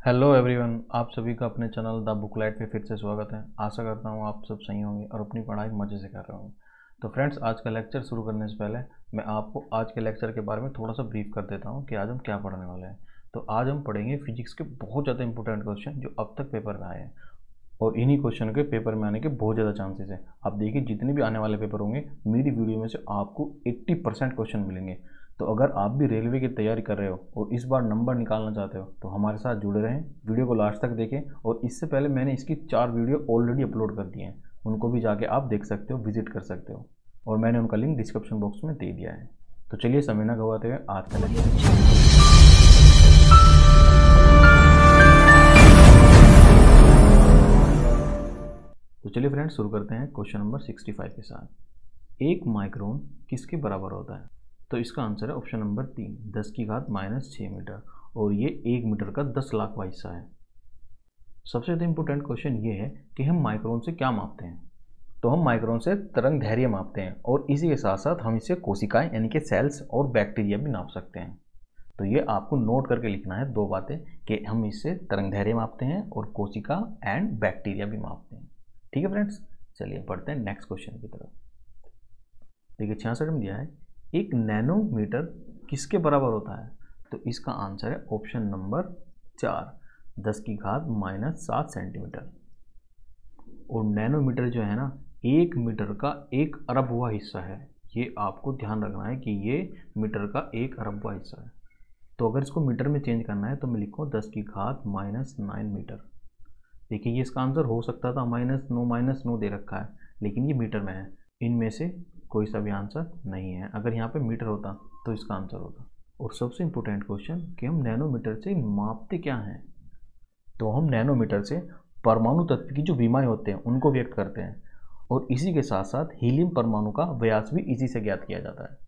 Hello everyone, आप सभी का अपने चैनल द बुकलाइट पे फिर से स्वागत है। आशा करता हूँ आप सब सही होंगे और अपनी पढ़ाई मज़े से कर रहे होंगे। तो फ्रेंड्स, आज का लेक्चर शुरू करने से पहले मैं आपको आज के लेक्चर के बारे में थोड़ा सा ब्रीफ कर देता हूँ कि आज हम क्या पढ़ने वाले हैं। तो आज हम पढ़ेंगे फिजिक्स के बहुत ज़्यादा इंपॉर्टेंट क्वेश्चन जो अब तक पेपर में आए हैं, और इन्हीं क्वेश्चन के पेपर में आने के बहुत ज़्यादा चांसेस हैं। आप देखिए, जितने भी आने वाले पेपर होंगे मेरी वीडियो में से आपको 80% क्वेश्चन मिलेंगे। तो अगर आप भी रेलवे की तैयारी कर रहे हो और इस बार नंबर निकालना चाहते हो तो हमारे साथ जुड़े रहें, वीडियो को लास्ट तक देखें। और इससे पहले मैंने इसकी 4 वीडियो ऑलरेडी अपलोड कर दी हैं, उनको भी जाके आप देख सकते हो, विजिट कर सकते हो, और मैंने उनका लिंक डिस्क्रिप्शन बॉक्स में दे दिया है। तो चलिए समय न गवाते हुए आज का लेक्चर। तो चलिए फ्रेंड्स, शुरू करते हैं क्वेश्चन नंबर 65 के साथ। एक माइक्रोन किसके बराबर होता है? तो इसका आंसर है ऑप्शन नंबर 3, 10 की घात -6 मीटर, और ये 1 मीटर का 10 लाखवां हिस्सा है। सबसे ज़्यादा इंपॉर्टेंट क्वेश्चन ये है कि हम माइक्रोन से क्या मापते हैं। तो हम माइक्रोन से तरंग दैर्ध्य मापते हैं, और इसी के साथ साथ हम इससे कोशिकाएं यानी कि सेल्स और बैक्टीरिया भी नाप सकते हैं। तो ये आपको नोट करके लिखना है, दो बातें, कि हम इससे तरंग दैर्ध्य मापते हैं और कोशिका एंड बैक्टीरिया भी मापते हैं। ठीक है फ्रेंड्स, चलिए बढ़ते हैं नेक्स्ट क्वेश्चन की तरफ। देखिए 66 में दिया है, एक नैनोमीटर किसके बराबर होता है? तो इसका आंसर है ऑप्शन नंबर 4, 10 की घात -7 सेंटीमीटर। और नैनोमीटर जो है ना, 1 मीटर का 1 अरबवां हिस्सा है। ये आपको ध्यान रखना है कि ये मीटर का 1 अरबवां हिस्सा है। तो अगर इसको मीटर में चेंज करना है तो मैं लिखूँ 10 की घात -9 मीटर। देखिए, ये इसका आंसर हो सकता था -9 दे रखा है, लेकिन ये मीटर में है। इनमें से कोई सा भी आंसर नहीं है। अगर यहाँ पे मीटर होता तो इसका आंसर होता। और सबसे इम्पोर्टेंट क्वेश्चन कि हम नैनोमीटर से मापते क्या हैं? तो हम नैनोमीटर से परमाणु तत्व की जो विमाएं होते हैं उनको व्यक्त करते हैं, और इसी के साथ साथ हीलियम परमाणु का व्यास भी इसी से ज्ञात किया जाता है।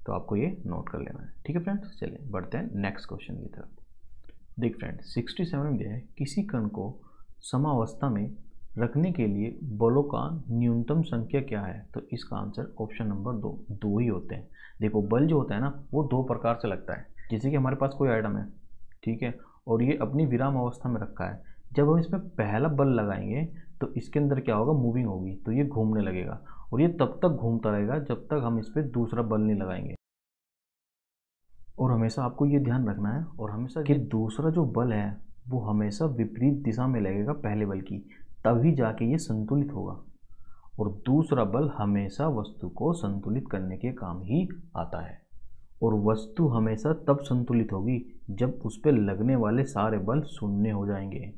तो आपको ये नोट कर लेना है। ठीक है फ्रेंड्स, चलिए बढ़ते हैं नेक्स्ट क्वेश्चन की तरफ। देख फ्रेंड्स, 67 में दिया है, किसी कण को समावस्था में रखने के लिए बलों का न्यूनतम संख्या क्या है? तो इसका आंसर ऑप्शन नंबर 2, 2 ही होते हैं। देखो, बल जो होता है ना, वो 2 प्रकार से लगता है। जैसे कि हमारे पास कोई आइटम है, ठीक है, और ये अपनी विराम अवस्था में रखा है। जब हम इसमें पहला बल लगाएंगे तो इसके अंदर क्या होगा, मूविंग होगी, तो ये घूमने लगेगा, और ये तब तक घूमता रहेगा जब तक हम इस पर दूसरा बल नहीं लगाएंगे। और हमेशा आपको ये ध्यान रखना है, और हमेशा कि दूसरा जो बल है वो हमेशा विपरीत दिशा में लगेगा पहले बल की, तभी जाके ये संतुलित होगा। और दूसरा बल हमेशा वस्तु को संतुलित करने के काम ही आता है। और वस्तु हमेशा तब संतुलित होगी जब उस पर लगने वाले सारे बल शून्य हो जाएंगे,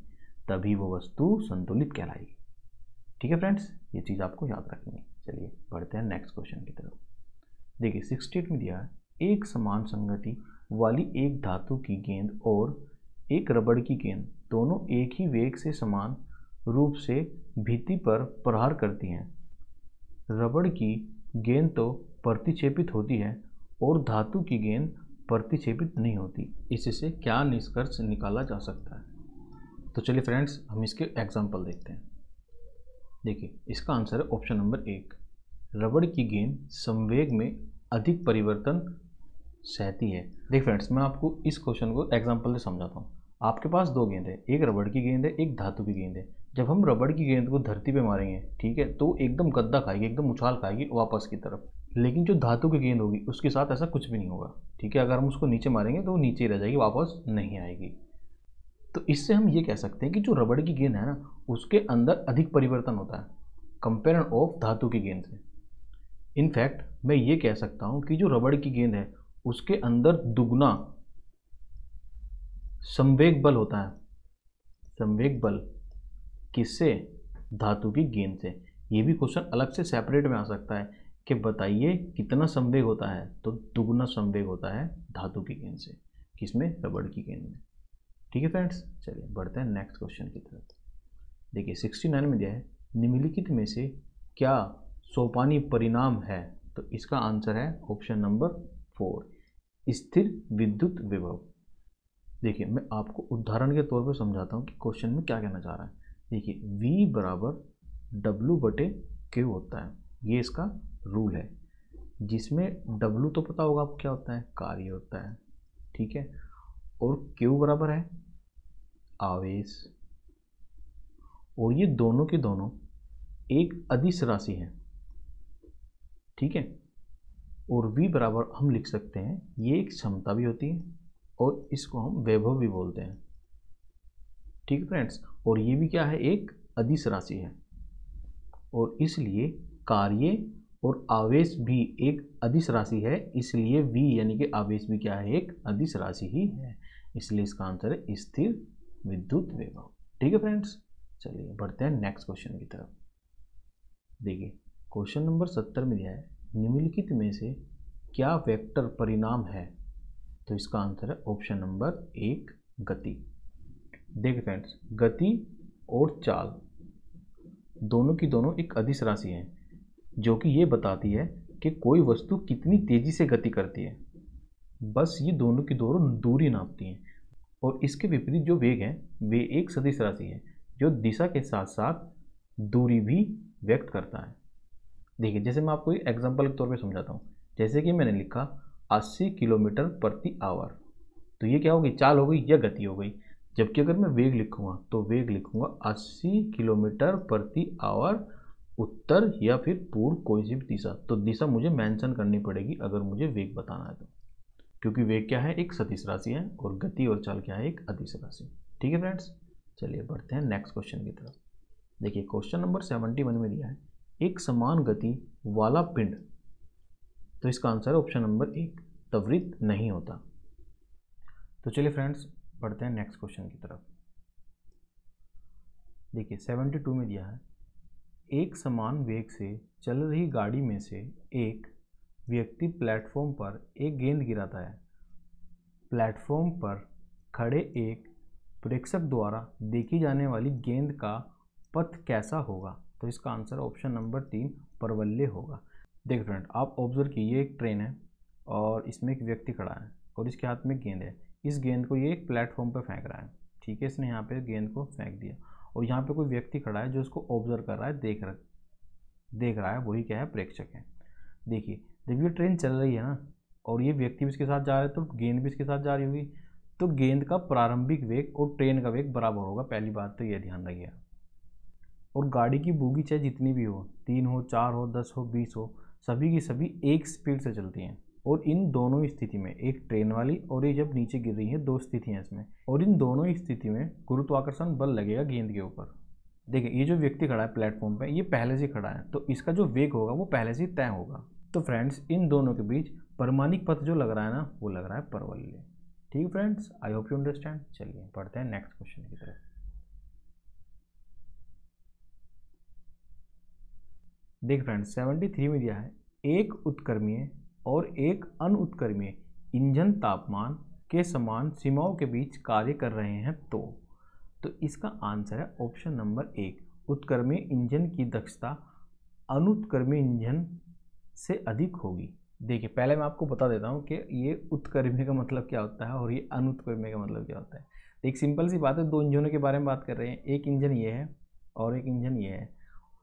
तभी वो वस्तु संतुलित कहलाएगी। ठीक है फ्रेंड्स, ये चीज़ आपको याद रखनी है। चलिए बढ़ते हैं नेक्स्ट क्वेश्चन की तरफ। देखिए 68 में दिया है, एक समान संगति वाली एक धातु की गेंद और एक रबड़ की गेंद दोनों एक ही वेग से समान रूप से भित्ति पर प्रहार करती हैं। रबड़ की गेंद तो प्रतिक्षेपित होती है और धातु की गेंद प्रतिक्षेपित नहीं होती। इससे क्या निष्कर्ष निकाला जा सकता है? तो चलिए फ्रेंड्स, हम इसके एग्जाम्पल देखते हैं। देखिए, इसका आंसर है ऑप्शन नंबर 1, रबड़ की गेंद संवेग में अधिक परिवर्तन सहती है। देख फ्रेंड्स, मैं आपको इस क्वेश्चन को एग्जांपल से समझाता हूँ। आपके पास 2 गेंद है, एक रबड़ की गेंद है, एक धातु की गेंद है। जब हम रबड़ की गेंद को धरती पे मारेंगे, ठीक है, तो एकदम गद्दा खाएगी, एकदम उछाल खाएगी वापस की तरफ। लेकिन जो धातु की गेंद होगी उसके साथ ऐसा कुछ भी नहीं होगा। ठीक है, अगर हम उसको नीचे मारेंगे तो वो नीचे ही रह जाएगी, वापस नहीं आएगी। तो इससे हम ये कह सकते हैं कि जो रबड़ की गेंद है ना, उसके अंदर अधिक परिवर्तन होता है कंपेयर ऑफ धातु की गेंद से। इनफैक्ट मैं ये कह सकता हूँ कि जो रबड़ की गेंद है उसके अंदर दुगना संवेग बल होता है। संवेग बल किससे? धातु की गेंद से। ये भी क्वेश्चन अलग से सेपरेट में आ सकता है कि बताइए कितना संवेग होता है, तो दुगना संवेग होता है धातु की गेंद से। किसमें? रबड़ की गेंद में। ठीक है फ्रेंड्स, चलिए बढ़ते हैं नेक्स्ट क्वेश्चन की तरफ। देखिए 69 में दिया है, निम्नलिखित में से क्या सोपानी परिणाम है? तो इसका आंसर है ऑप्शन नंबर 4, स्थिर विद्युत विभव। देखिए, मैं आपको उदाहरण के तौर पर समझाता हूँ कि क्वेश्चन में क्या कहना चाह रहा है। देखिए, V बराबर W/Q होता है, ये इसका रूल है, जिसमें W तो पता होगा आपको क्या होता है, कार्य होता है, ठीक है, और Q बराबर है आवेश, और ये दोनों के दोनों एक अदिश राशि है, ठीक है। और v बराबर हम लिख सकते हैं, ये एक क्षमता भी होती है और इसको हम वैभव भी बोलते हैं, ठीक है फ्रेंड्स। और ये भी क्या है, एक अदिश राशि है, और इसलिए कार्य और आवेश भी एक अदिश राशि है, इसलिए v यानी कि आवेश भी क्या है, एक अदिश राशि ही है, इसलिए इसका आंसर है स्थिर विद्युत वैभव, ठीक है फ्रेंड्स। चलिए बढ़ते हैं नेक्स्ट क्वेश्चन की तरफ। देखिए क्वेश्चन नंबर 70 में दिया है, निम्नलिखित में से क्या वेक्टर परिणाम है, तो इसका आंसर है ऑप्शन नंबर 1 गति। देखिए फ्रेंड्स, गति और चाल दोनों की दोनों एक अदिश राशि है, जो कि ये बताती है कि कोई वस्तु कितनी तेजी से गति करती है, बस ये दोनों की दोनों दूरी नापती हैं। और इसके विपरीत जो वेग है वे एक सदिश राशि है, जो दिशा के साथ साथ दूरी भी व्यक्त करता है। देखिए जैसे मैं आपको एग्जांपल के तौर पे समझाता हूँ, जैसे कि मैंने लिखा 80 किलोमीटर प्रति आवर, तो ये क्या होगी, चाल हो गई या गति हो गई। जबकि अगर मैं वेग लिखूँगा तो वेग लिखूँगा 80 किलोमीटर प्रति आवर उत्तर या फिर पूर्व कोई सी भी दिशा। तो दिशा मुझे मेंशन करनी पड़ेगी अगर मुझे वेग बताना है तो, क्योंकि वेग क्या है, एक सदिश राशि है और गति और चाल क्या है, एक अदिश राशि, ठीक है फ्रेंड्स। चलिए बढ़ते हैं नेक्स्ट क्वेश्चन की तरफ। देखिए क्वेश्चन नंबर 71 में दिया है, एक समान गति वाला पिंड, तो इसका आंसर है ऑप्शन नंबर 1 त्वरित नहीं होता। तो चलिए फ्रेंड्स बढ़ते हैं नेक्स्ट क्वेश्चन की तरफ। देखिए 72 में दिया है, एक समान वेग से चल रही गाड़ी में से एक व्यक्ति प्लेटफॉर्म पर एक गेंद गिराता है। प्लेटफॉर्म पर खड़े एक प्रेक्षक द्वारा देखी जाने वाली गेंद का पथ कैसा होगा, तो इसका आंसर ऑप्शन नंबर 3 परवलय होगा। देखिए फ्रेंड, आप ऑब्जर्व कीजिए, एक ट्रेन है और इसमें एक व्यक्ति खड़ा है और इसके हाथ में गेंद है। इस गेंद को ये एक प्लेटफॉर्म पर फेंक रहा है, ठीक है, इसने यहाँ पे गेंद को फेंक दिया और यहाँ पे कोई व्यक्ति खड़ा है जो इसको ऑब्जर्व कर रहा है, देख रहा है, वही क्या है, प्रेक्षक है। देखिए जब ये ट्रेन चल रही है ना और ये व्यक्ति भी इसके साथ जा रहा है तो गेंद भी इसके साथ जा रही होगी, तो गेंद का प्रारंभिक वेग और ट्रेन का वेग बराबर होगा, पहली बात तो ये ध्यान रखिए। और गाड़ी की बोगी चाहे जितनी भी हो, 3 हो, 4 हो, 10 हो, 20 हो, सभी की सभी एक स्पीड से चलती हैं। और इन दोनों स्थिति में, एक ट्रेन वाली और ये जब नीचे गिर रही है, 2 स्थितियाँ इसमें, और इन दोनों स्थिति में गुरुत्वाकर्षण बल लगेगा गेंद के ऊपर। देखिए ये जो व्यक्ति खड़ा है प्लेटफॉर्म पे, ये पहले से खड़ा है, तो इसका जो वेग होगा वो पहले से तय होगा। तो फ्रेंड्स इन दोनों के बीच परिमाणिक पथ जो लग रहा है ना, वो लग रहा है परवलय। ठीक है friends, I hope you understand. चलिए पढ़ते हैं नेक्स्ट क्वेश्चन की तरफ। देख फ्रेंड्स 73 में दिया है, एक उत्क्रमीय और एक अनुत्क्रमीय इंजन तापमान के समान सीमाओं के बीच कार्य कर रहे हैं, तो इसका आंसर है ऑप्शन नंबर 1, उत्क्रमीय इंजन की दक्षता अनुत्क्रमीय इंजन से अधिक होगी। देखिए पहले मैं आपको बता देता हूँ कि ये उत्क्रमीय का मतलब क्या होता है और ये अनुत्क्रमीय का मतलब क्या होता है। एक सिंपल सी बात है, 2 इंजनों के बारे में बात कर रहे हैं, एक इंजन ये है और एक इंजन ये है।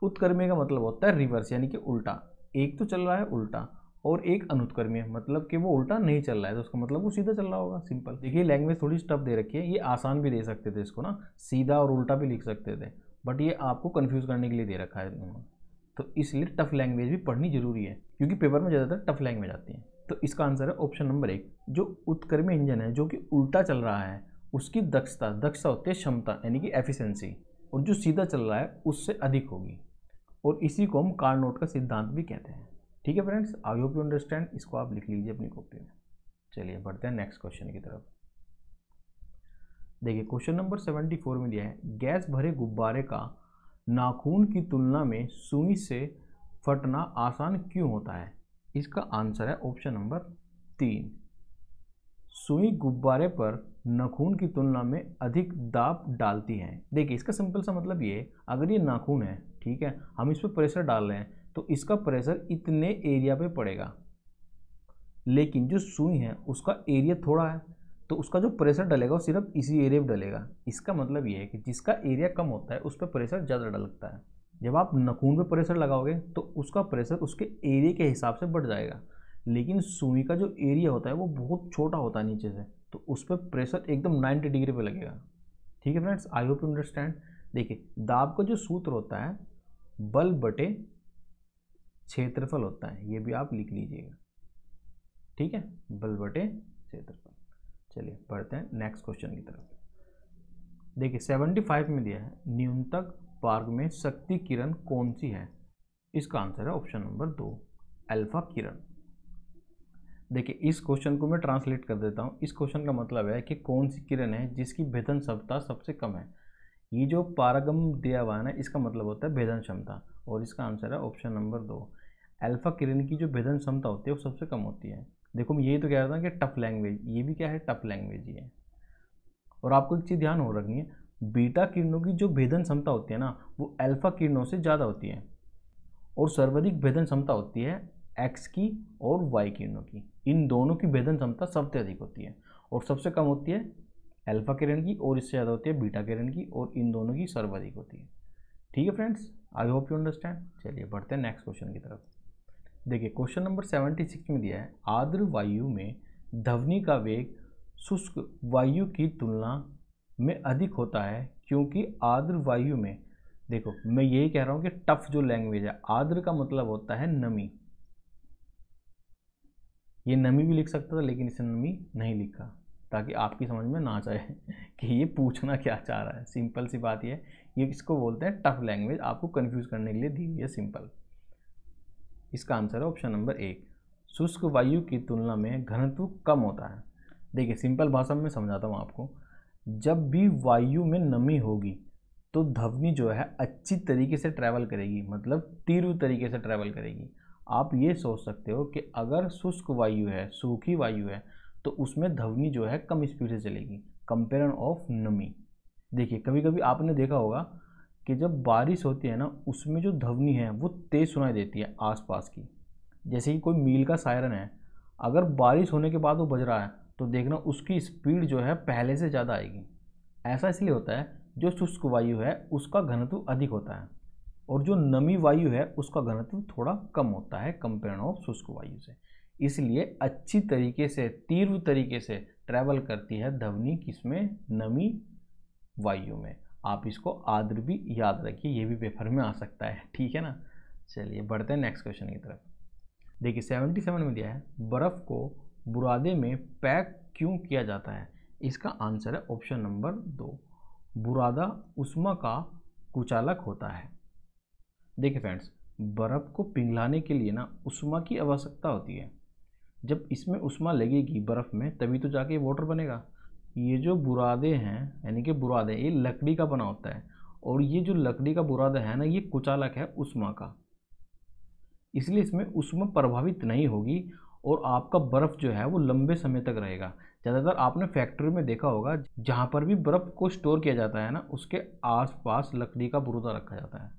उत्क्रमीय का मतलब होता है रिवर्स, यानी कि उल्टा, एक तो चल रहा है उल्टा और एक अनुत्क्रमीय मतलब कि वो उल्टा नहीं चल रहा है, तो उसका मतलब वो सीधा चल रहा होगा। सिंपल। देखिए लैंग्वेज थोड़ी टफ दे रखी है, ये आसान भी दे सकते थे इसको ना, सीधा और उल्टा भी लिख सकते थे, बट ये आपको कंफ्यूज करने के लिए दे रखा है, तो इसलिए टफ लैंग्वेज भी पढ़नी जरूरी है, क्योंकि पेपर में ज़्यादातर टफ लैंग्वेज आती है। तो इसका आंसर है ऑप्शन नंबर 1, जो उत्क्रमीय इंजन है जो कि उल्टा चल रहा है उसकी दक्षता होती है क्षमता यानी कि एफिशिएंसी, और जो सीधा चल रहा है उससे अधिक होगी, और इसी को हम कार्नोट का सिद्धांत भी कहते हैं। ठीक है friends, I hope you understand, इसको आप लिख लीजिए अपनी कॉपी में। चलिए बढ़ते हैं नेक्स्ट क्वेश्चन की तरफ। देखिए क्वेश्चन नंबर 74 में दिया है, गैस भरे गुब्बारे का नाखून की तुलना में सुई से फटना आसान क्यों होता है? इसका आंसर है ऑप्शन नंबर 3, सुई गुब्बारे पर नाखून की तुलना में अधिक दाब डालती है। देखिए इसका सिंपल सा मतलब ये है, अगर ये नाखून है, ठीक है, हम इस पर प्रेशर डाल रहे हैं तो इसका प्रेशर इतने एरिया पे पड़ेगा, लेकिन जो सुई है उसका एरिया थोड़ा है, तो उसका जो प्रेशर डलेगा वो सिर्फ इसी एरिया पे डलेगा। इसका मतलब ये है कि जिसका एरिया कम होता है उस पर प्रेशर ज़्यादा डलता है। जब आप नाखून पे प्रेशर लगाओगे तो उसका प्रेशर उसके एरिया के हिसाब से बढ़ जाएगा, लेकिन सुई का जो एरिया होता है वो बहुत छोटा होता है नीचे से, तो उस पर प्रेशर एकदम 90 डिग्री पे लगेगा। ठीक है friends, I hope you understand. देखिए दाब का जो सूत्र होता है बल बटे क्षेत्रफल होता है, ये भी आप लिख लीजिएगा, ठीक है, बल बटे क्षेत्रफल। चलिए बढ़ते हैं नेक्स्ट क्वेश्चन की तरफ। देखिए 75 में दिया है न्यूनतम मार्ग में शक्ति किरण कौन सी है? इसका आंसर है ऑप्शन नंबर 2 अल्फा किरण। देखिए इस क्वेश्चन को मैं ट्रांसलेट कर देता हूँ। इस क्वेश्चन का मतलब है कि कौन सी किरण है जिसकी भेदन क्षमता सबसे कम है। ये जो पारगम दिया हुआ है ना, इसका मतलब होता है भेदन क्षमता, और इसका आंसर है ऑप्शन नंबर 2 अल्फा किरण की जो भेदन क्षमता होती है वो सबसे कम होती है। देखो मैं यही तो कह रहा था कि टफ लैंग्वेज, ये भी क्या है, टफ लैंग्वेज ही है। और आपको एक चीज़ ध्यान हो रखनी है, बीटा किरणों की जो भेदन क्षमता होती है ना वो अल्फा किरणों से ज़्यादा होती है, और सर्वाधिक भेदन क्षमता होती है एक्स की और वाई किरणों की। इन दोनों की भेदन क्षमता सबसे अधिक होती है, और सबसे कम होती है अल्फा किरण की, और इससे ज़्यादा होती है बीटा किरण की, और इन दोनों की सर्वाधिक होती है। ठीक है friends, I hope you understand. चलिए बढ़ते हैं नेक्स्ट क्वेश्चन की तरफ। देखिए क्वेश्चन नंबर 76 में दिया है आर्द्र वायु में ध्वनि का वेग शुष्क वायु की तुलना में अधिक होता है, क्योंकि आर्द्र वायु में, देखो मैं यही कह रहा हूँ कि टफ जो लैंग्वेज है, आर्द्र का मतलब होता है नमी। ये नमी भी लिख सकता था लेकिन इसे नमी नहीं लिखा ताकि आपकी समझ में ना जाए कि ये पूछना क्या चाह रहा है। सिंपल सी बात ये इसको बोलते हैं टफ लैंग्वेज, आपको कंफ्यूज करने के लिए दी हुई है सिंपल। इसका आंसर है ऑप्शन नंबर 1 शुष्क वायु की तुलना में घनत्व कम होता है। देखिए सिंपल भाषा में समझाता हूँ आपको। जब भी वायु में नमी होगी तो ध्वनि जो है अच्छी तरीके से ट्रैवल करेगी, मतलब तीव्र तरीके से ट्रैवल करेगी। आप ये सोच सकते हो कि अगर शुष्क वायु है, सूखी वायु है, तो उसमें ध्वनि जो है कम स्पीड से चलेगी कंपेयर ऑफ नमी। देखिए कभी कभी आपने देखा होगा कि जब बारिश होती है ना, उसमें जो ध्वनि है वो तेज़ सुनाई देती है आसपास की। जैसे कि कोई मील का सायरन है, अगर बारिश होने के बाद वो बज रहा है तो देखना उसकी स्पीड जो है पहले से ज़्यादा आएगी। ऐसा इसलिए होता है जो शुष्क वायु है उसका घनत्व अधिक होता है, और जो नमी वायु है उसका घनत्व थोड़ा कम होता है कंपेयर ऑफ शुष्क वायु से। इसलिए अच्छी तरीके से तीव्र तरीके से ट्रैवल करती है ध्वनि किसमें, नमी वायु में। आप इसको आर्द्र भी याद रखिए, ये भी पेपर में आ सकता है, ठीक है ना। चलिए बढ़ते हैं नेक्स्ट क्वेश्चन की तरफ। देखिए 77 में दिया है बर्फ़ को बुरादे में पैक क्यों किया जाता है? इसका आंसर है ऑप्शन नंबर 2 बुरादा उष्मा का कुचालक होता है। देखिए फ्रेंड्स, बर्फ़ को पिघलाने के लिए ना उष्मा की आवश्यकता होती है। जब इसमें उष्मा लगेगी बर्फ़ में तभी तो जाके वाटर बनेगा। ये जो बुरादे हैं, यानी कि बुरादे, ये लकड़ी का बना होता है, और ये जो लकड़ी का बुरादा है ना, ये कुचालक है उष्मा का। इसलिए इसमें उष्मा प्रभावित नहीं होगी, और आपका बर्फ़ जो है वो लंबे समय तक रहेगा। ज़्यादातर आपने फैक्ट्री में देखा होगा जहाँ पर भी बर्फ़ को स्टोर किया जाता है ना, उसके आसपास लकड़ी का बुरादा रखा जाता है,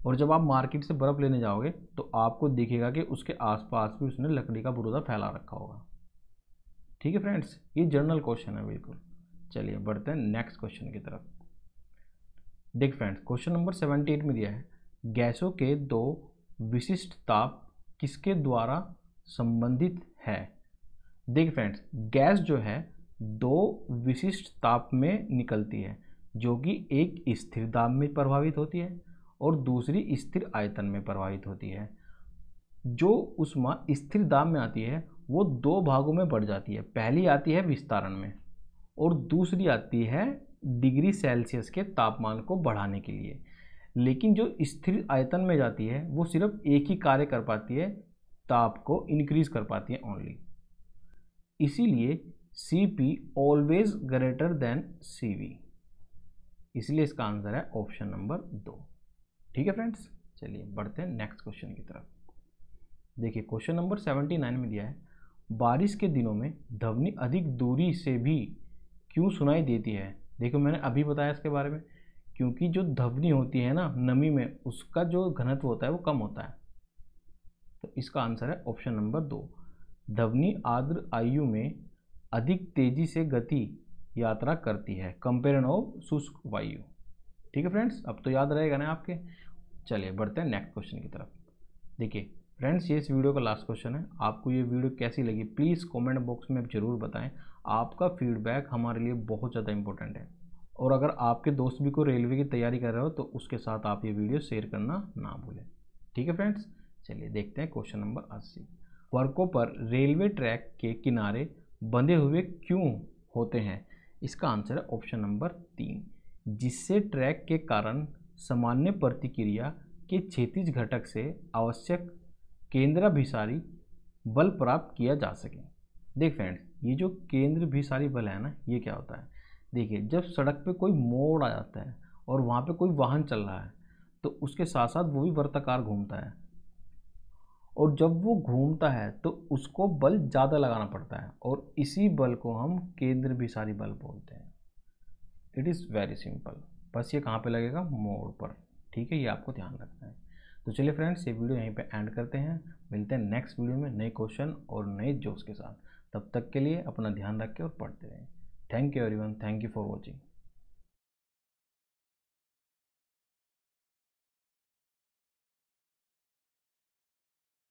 और जब आप मार्केट से बर्फ़ लेने जाओगे तो आपको दिखेगा कि उसके आसपास भी उसने लकड़ी का बुरादा फैला रखा होगा। ठीक है फ्रेंड्स, ये जनरल क्वेश्चन है बिल्कुल। चलिए बढ़ते हैं नेक्स्ट क्वेश्चन की तरफ। देख फ्रेंड्स, क्वेश्चन नंबर 78 में दिया है गैसों के दो विशिष्ट ताप किसके द्वारा संबंधित है? देख फ्रेंड्स, गैस जो है दो विशिष्ट ताप में निकलती है, जो कि एक स्थिर दाब में प्रभावित होती है और दूसरी स्थिर आयतन में प्रभावित होती है। जो उष्मा स्थिर दाब में आती है वो दो भागों में बढ़ जाती है। पहली आती है विस्तारण में, और दूसरी आती है डिग्री सेल्सियस के तापमान को बढ़ाने के लिए। लेकिन जो स्थिर आयतन में जाती है वो सिर्फ एक ही कार्य कर पाती है, ताप को इंक्रीज कर पाती है ओनली। इसीलिए Cp always greater than Cv, इसलिए इसका आंसर है ऑप्शन नंबर 2। ठीक है फ्रेंड्स, चलिए बढ़ते हैं नेक्स्ट क्वेश्चन की तरफ। देखिए क्वेश्चन नंबर 79 में दिया है बारिश के दिनों में ध्वनि अधिक दूरी से भी क्यों सुनाई देती है? देखो मैंने अभी बताया इसके बारे में, क्योंकि जो ध्वनि होती है ना नमी में, उसका जो घनत्व होता है वो कम होता है। तो इसका आंसर है ऑप्शन नंबर 2 ध्वनि आर्द्र वायु में अधिक तेजी से गति यात्रा करती है कंपेयर ऑफ शुष्क वायु। ठीक है फ्रेंड्स, अब तो याद रहेगा ना आपके। चलिए बढ़ते हैं नेक्स्ट क्वेश्चन की तरफ। देखिए फ्रेंड्स, ये इस वीडियो का लास्ट क्वेश्चन है। आपको ये वीडियो कैसी लगी प्लीज़ कमेंट बॉक्स में ज़रूर बताएं। आपका फीडबैक हमारे लिए बहुत ज़्यादा इंपॉर्टेंट है। और अगर आपके दोस्त भी को रेलवे की तैयारी कर रहे हो तो उसके साथ आप ये वीडियो शेयर करना ना भूलें। ठीक है फ्रेंड्स, चलिए देखते हैं क्वेश्चन नंबर 80। सड़कों पर रेलवे ट्रैक के किनारे बंधे हुए क्यों होते हैं? इसका आंसर है ऑप्शन नंबर 3, जिससे ट्रैक के कारण सामान्य प्रतिक्रिया के क्षैतिज घटक से आवश्यक केंद्राभिसारी बल प्राप्त किया जा सके। देख फ्रेंड्स, ये जो केंद्राभिसारी बल है ना, ये क्या होता है? देखिए, जब सड़क पे कोई मोड़ आ जाता है और वहाँ पे कोई वाहन चल रहा है तो उसके साथ साथ वो भी वर्ताकार घूमता है, और जब वो घूमता है तो उसको बल ज़्यादा लगाना पड़ता है और इसी बल को हम केंद्राभिसारी बल बोलते हैं। It is very simple. बस ये कहाँ पे लगेगा? मोड़ पर। ठीक है, ये आपको ध्यान रखना है। तो चलिए फ्रेंड्स, ये वीडियो यहीं पे एंड करते हैं। मिलते हैं नेक्स्ट वीडियो में नए क्वेश्चन और नए जोश के साथ। तब तक के लिए अपना ध्यान रखें और पढ़ते रहें। Thank you everyone, thank you for watching.